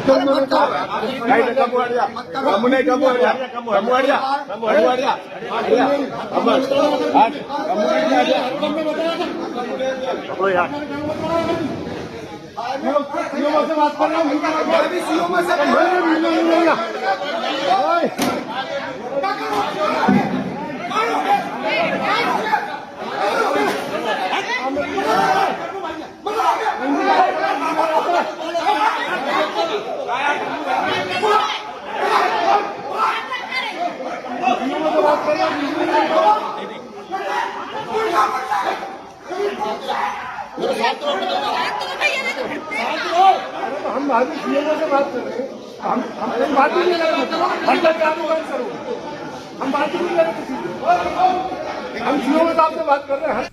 से बात कर रहा हूँ, मैं भी सीओ में से हम भाभी सीओ से बात कर रहे हैं, हम बात ही नहीं कर रहे, हम बात ही नहीं कर रहे, हम सीओ साहब से बात कर रहे हैं।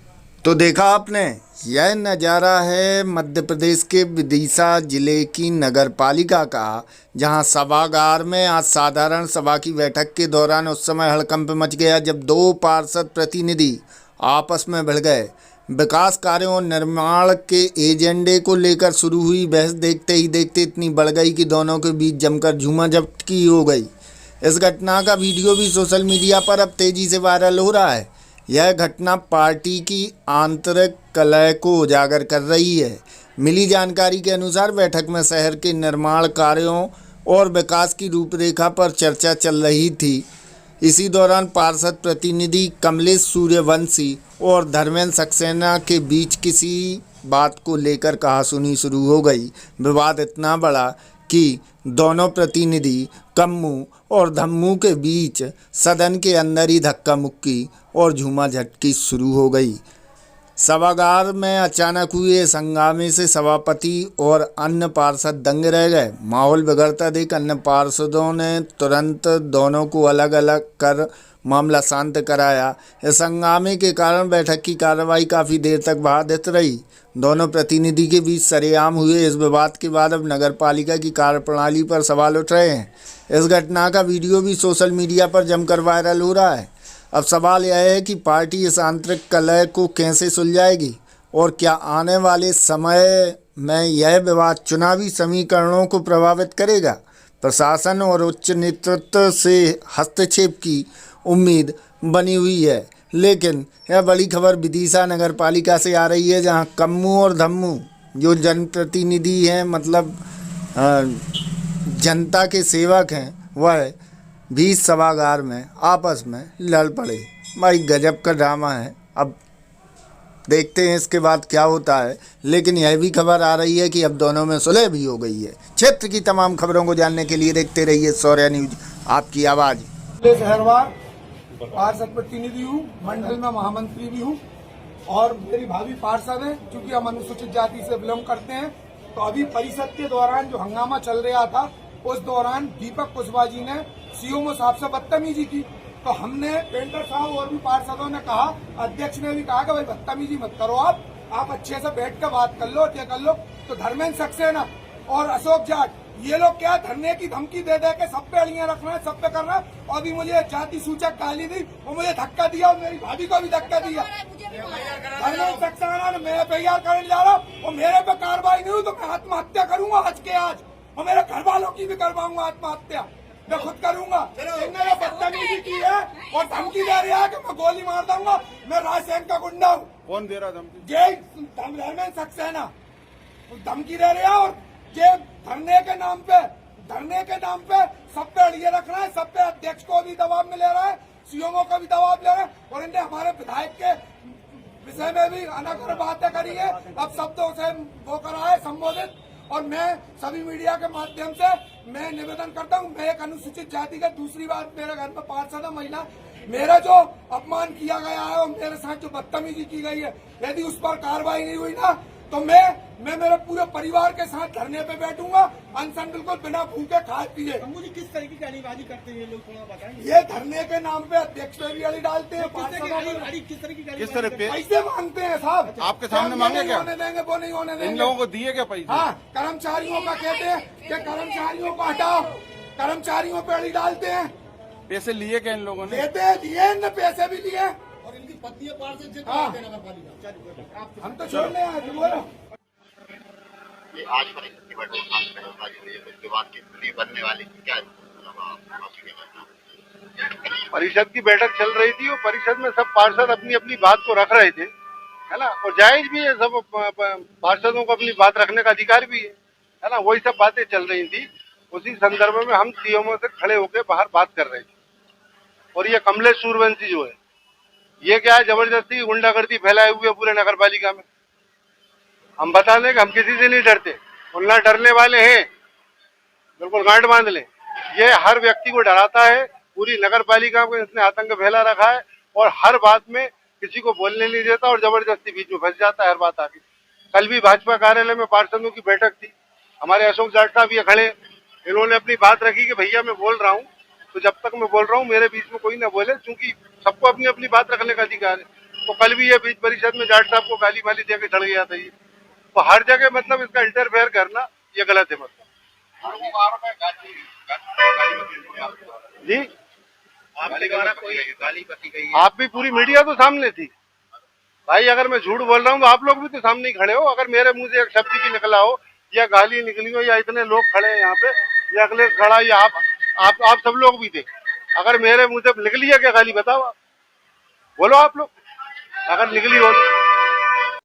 तो देखा आपने, यह नज़ारा है मध्य प्रदेश के विदिशा जिले की नगर पालिका का, जहां सभागार में आज साधारण सभा की बैठक के दौरान उस समय हड़कंप मच गया जब दो पार्षद प्रतिनिधि आपस में भिड़ गए। विकास कार्यों और निर्माण के एजेंडे को लेकर शुरू हुई बहस देखते ही देखते इतनी बढ़ गई कि दोनों के बीच जमकर झूमाझटकी हो गई। इस घटना का वीडियो भी सोशल मीडिया पर अब तेज़ी से वायरल हो रहा है। यह घटना पार्टी की आंतरिक कलह को उजागर कर रही है। मिली जानकारी के अनुसार बैठक में शहर के निर्माण कार्यों और विकास की रूपरेखा पर चर्चा चल रही थी। इसी दौरान पार्षद प्रतिनिधि कमलेश सूर्यवंशी और धर्मेंद्र सक्सेना के बीच किसी बात को लेकर कहासुनी शुरू हो गई। विवाद इतना बड़ा कि दोनों प्रतिनिधि कम्मू और धम्मू के बीच सदन के अंदर ही धक्का मुक्की और झूमाझटकी शुरू हो गई। सभागार में अचानक हुए इस हंगामे से सभापति और अन्य पार्षद दंग रह गए। माहौल बिगड़ता देख अन्य पार्षदों ने तुरंत दोनों को अलग अलग कर मामला शांत कराया। इस हंगामे के कारण बैठक की कार्रवाई काफ़ी देर तक बाधित रही। दोनों प्रतिनिधि के बीच सरेआम हुए इस विवाद के बाद अब नगर पालिका की कार्यप्रणाली पर सवाल उठ रहे हैं। इस घटना का वीडियो भी सोशल मीडिया पर जमकर वायरल हो रहा है। अब सवाल यह है कि पार्टी इस आंतरिक कलह को कैसे सुलझाएगी और क्या आने वाले समय में यह विवाद चुनावी समीकरणों को प्रभावित करेगा। प्रशासन और उच्च नेतृत्व से हस्तक्षेप की उम्मीद बनी हुई है, लेकिन यह बड़ी खबर विदिशा नगर पालिका से आ रही है, जहां कम्मू और धम्मू जो जनप्रतिनिधि हैं, मतलब जनता के सेवक हैं, वह भी सभागार में आपस में लड़ पड़े। भाई गजब का ड्रामा है। अब देखते हैं इसके बाद क्या होता है, लेकिन यह भी खबर आ रही है कि अब दोनों में सुलह भी हो गई है। क्षेत्र की तमाम खबरों को जानने के लिए देखते रहिए शौर्य न्यूज, आपकी आवाज़। पार्षद प्रतिनिधि हूँ, मंडल में महामंत्री भी हूँ और मेरी भाभी पार्षद है। क्योंकि हम अनुसूचित जाति से बिलोंग करते हैं, तो अभी परिषद के दौरान जो हंगामा चल रहा था, उस दौरान दीपक कुशवाहा जी ने सीओ साहब से बदतमीजी की। तो हमने पेंटर साहब और भी पार्षदों ने कहा, अध्यक्ष ने भी कहा कि भाई बदतमीजी मत करो, आप अच्छे से बैठ कर बात कर लो, क्या कर लो। तो धर्मेंद्र सक्सेना और अशोक जाट ये लोग क्या धरने की धमकी दे दे के सब पे अड़ियां रख रहे हैं, सब पे कर रहे हैं। और अभी मुझे जाति सूचक गाली दी, वो मुझे धक्का दिया और मेरी भाभी को भी धक्का दिया। धर्मेंद्र सक्सेना ने मैं एफआईआर करने जा रहा हूँ और मेरे पे कार्रवाई नहीं हुई तो मैं आत्महत्या करूंगा आज के आज, और मेरे घर वालों की भी करवाऊंगा आत्महत्या, मैं खुद करूंगा। इन्होंने बदतमीजी की है और धमकी दे रहा है कि मैं गोली मार दूंगा, मैं राजसेन का गुंडा हूँ। कौन दे रहा धमकी? धर्मेंद्र सक्सेना धमकी दे रहा है और ये धरने के नाम पे सब पे अड़िए रख रहा है, सब पे अध्यक्ष को भी दबाव में ले रहा है, सीओ का भी दबाव ले रहा है, और इन्हें हमारे विधायक के विषय में भी अनाकर बातें करी है। अब शब्दों से वो करा है संबोधित। और मैं सभी मीडिया के माध्यम से मैं निवेदन करता हूं, मैं एक अनुसूचित जाति का, दूसरी बात मेरे घर में पार्षद है महिला, मेरा जो अपमान किया गया है और मेरे साथ जो बदतमीजी की गई है, यदि उस पर कार्रवाई नहीं हुई ना तो मैं मेरे पूरे परिवार के साथ धरने पे बैठूंगा, अनशन बिल्कुल बिना भूखे खाए पिए। मुझे किस तरीके की गालीबाजी करते हैं ये लोग, थोड़ा बताएंगे। ये धरने के नाम पे अध्यक्ष पे भी गाली डालते हैं, किस तरह पे पैसे मांगते हैं साहब। आपके सामने मांगे क्या? होने देंगे वो नहीं होने देंगे। इन लोगों को दिए क्या पैसे? हाँ, कर्मचारियों का कहते हैं कि कर्मचारियों को हटाओ, कर्मचारियों पे गाली डालते हैं। पैसे लिए क्या इन लोगों ने? लेते हैं, दिए, इनने पैसे भी लिए और इनकी पत्नी पार्षद हम तो छोड़ने आए थे। बोलो आज परिस्थिति बात के लिए बनने वाली थी क्या मतलब आपकी क्या कहना है? परिषद की बैठक चल रही थी और परिषद में सब पार्षद अपनी अपनी बात को रख रहे थे, है ना, और जायज भी है, सब पार्षदों को अपनी बात रखने का अधिकार भी है ना, वही सब बातें चल रही थी। उसी संदर्भ में हम सीएमओ से खड़े होकर बाहर बात कर रहे थे। और ये कमलेश सूर्यवंशी जो है, ये क्या है, जबरदस्ती गुंडागर्दी फैलाए हुए पूरे नगर पालिका में। हम बता दें कि हम किसी से नहीं डरते और ना डरने वाले हैं, बिल्कुल गांठ बांध लें। ये हर व्यक्ति को डराता है, पूरी नगर पालिका को इसने आतंक फैला रखा है और हर बात में किसी को बोलने नहीं देता और जबरदस्ती बीच में फंस जाता है हर बात आके। कल भी भाजपा कार्यालय में पार्षदों की बैठक थी, हमारे अशोक जाट साहब ये खड़े, इन्होंने अपनी बात रखी कि भैया मैं बोल रहा हूँ, तो जब तक मैं बोल रहा हूँ मेरे बीच में कोई ना बोले, क्योंकि सबको अपनी अपनी बात रखने का अधिकार है। तो कल भी ये बीच परिषद में जाट साहब को गाली वाली देकर चढ़ गया था ये। तो हर जगह मतलब इसका इंटरफेयर करना ये गलत है। मतलब जी आप भी पूरी मीडिया तो सामने थी भाई, अगर मैं झूठ बोल रहा हूँ तो आप लोग भी तो सामने ही खड़े हो। अगर मेरे मुंह से एक शब्द भी निकला हो या गाली निकली हो या इतने लोग खड़े हैं यहाँ पे या अगले खड़ा या आप सब लोग भी थे, अगर मेरे मुंह से निकली है क्या गाली बताओ, आप बोलो, आप लोग अगर निकली हो तो।